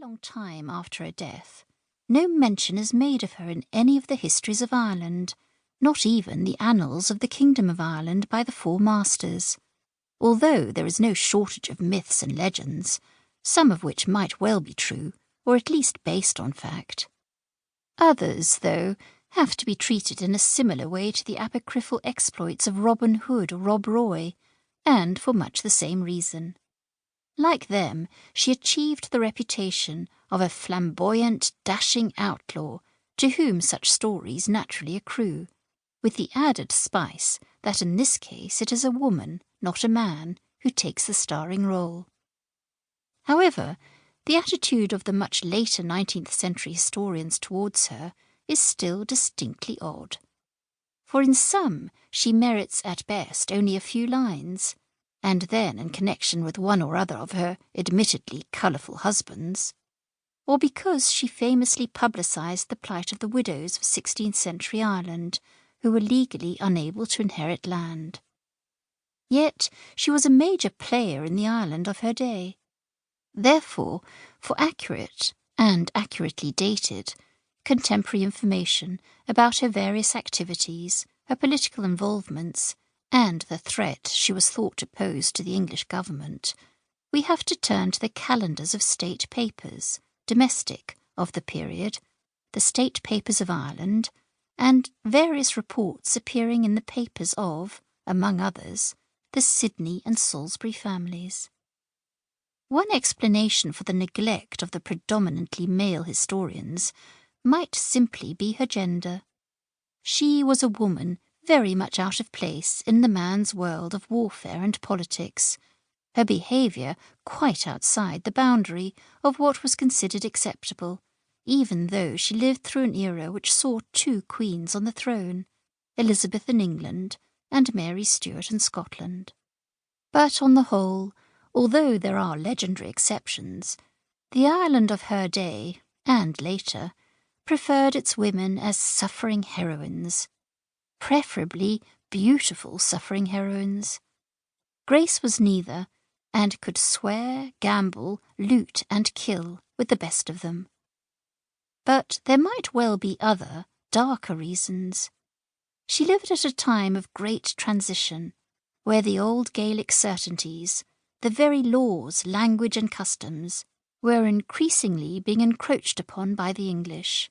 long time after her death, no mention is made of her in any of the histories of Ireland, not even the annals of the Kingdom of Ireland by the Four Masters, although there is no shortage of myths and legends, some of which might well be true, or at least based on fact. Others, though, have to be treated in a similar way to the apocryphal exploits of Robin Hood or Rob Roy, and for much the same reason. Like them, she achieved the reputation of a flamboyant, dashing outlaw to whom such stories naturally accrue, with the added spice that in this case it is a woman, not a man, who takes the starring role. However, the attitude of the much later 19th century historians towards her is still distinctly odd. For in some she merits at best only a few lines, and then in connection with one or other of her admittedly colourful husbands, or because she famously publicised the plight of the widows of 16th century Ireland, who were legally unable to inherit land. Yet she was a major player in the Ireland of her day. Therefore, for accurate, and accurately dated, contemporary information about her various activities, her political involvements, and the threat she was thought to pose to the English government, we have to turn to the calendars of state papers, domestic, of the period, the state papers of Ireland, and various reports appearing in the papers of, among others, the Sidney and Salisbury families. One explanation for the neglect of the predominantly male historians might simply be her gender. She was a woman very much out of place in the man's world of warfare and politics, her behaviour quite outside the boundary of what was considered acceptable, even though she lived through an era which saw two queens on the throne, Elizabeth in England and Mary Stuart in Scotland. But on the whole, although there are legendary exceptions, the Ireland of her day, and later, preferred its women as suffering heroines, preferably beautiful suffering heroines. Grace was neither, and could swear, gamble, loot, and kill with the best of them. But there might well be other, darker reasons. She lived at a time of great transition, where the old Gaelic certainties, the very laws, language, and customs, were increasingly being encroached upon by the English.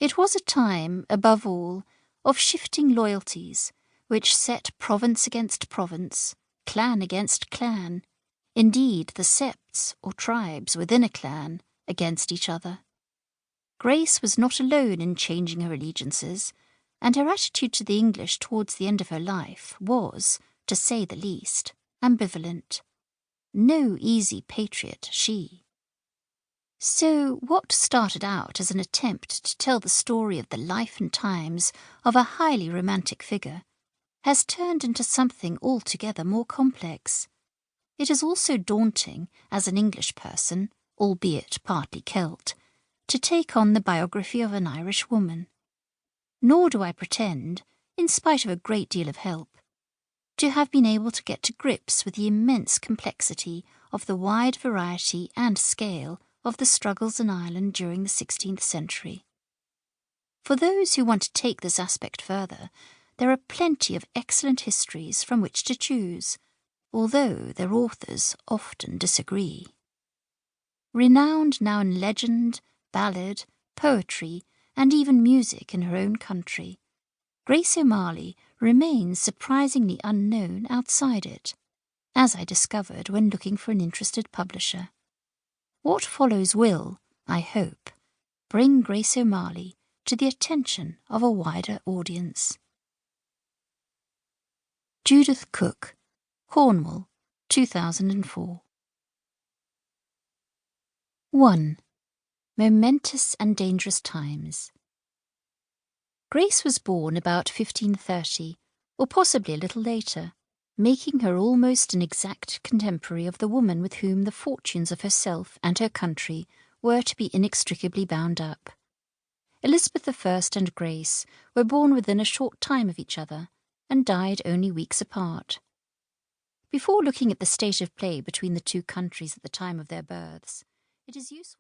It was a time, above all, of shifting loyalties, which set province against province, clan against clan, indeed the septs or tribes within a clan, against each other. Grace was not alone in changing her allegiances, and her attitude to the English towards the end of her life was, to say the least, ambivalent. No easy patriot, she. So what started out as an attempt to tell the story of the life and times of a highly romantic figure has turned into something altogether more complex. It is also daunting, as an English person, albeit partly Celt, to take on the biography of an Irish woman. Nor do I pretend, in spite of a great deal of help, to have been able to get to grips with the immense complexity of the wide variety and scale of the struggles in Ireland during the 16th century. For those who want to take this aspect further, there are plenty of excellent histories from which to choose, although their authors often disagree. Renowned now in legend, ballad, poetry, and even music in her own country, Grace O'Malley remains surprisingly unknown outside it, as I discovered when looking for an interested publisher. What follows will, I hope, bring Grace O'Malley to the attention of a wider audience. Judith Cook, Cornwall, 2004. 1. Momentous and Dangerous Times. Grace was born about 1530, or possibly a little later, making her almost an exact contemporary of the woman with whom the fortunes of herself and her country were to be inextricably bound up. Elizabeth I and Grace were born within a short time of each other, and died only weeks apart. Before looking at the state of play between the two countries at the time of their births, it is useful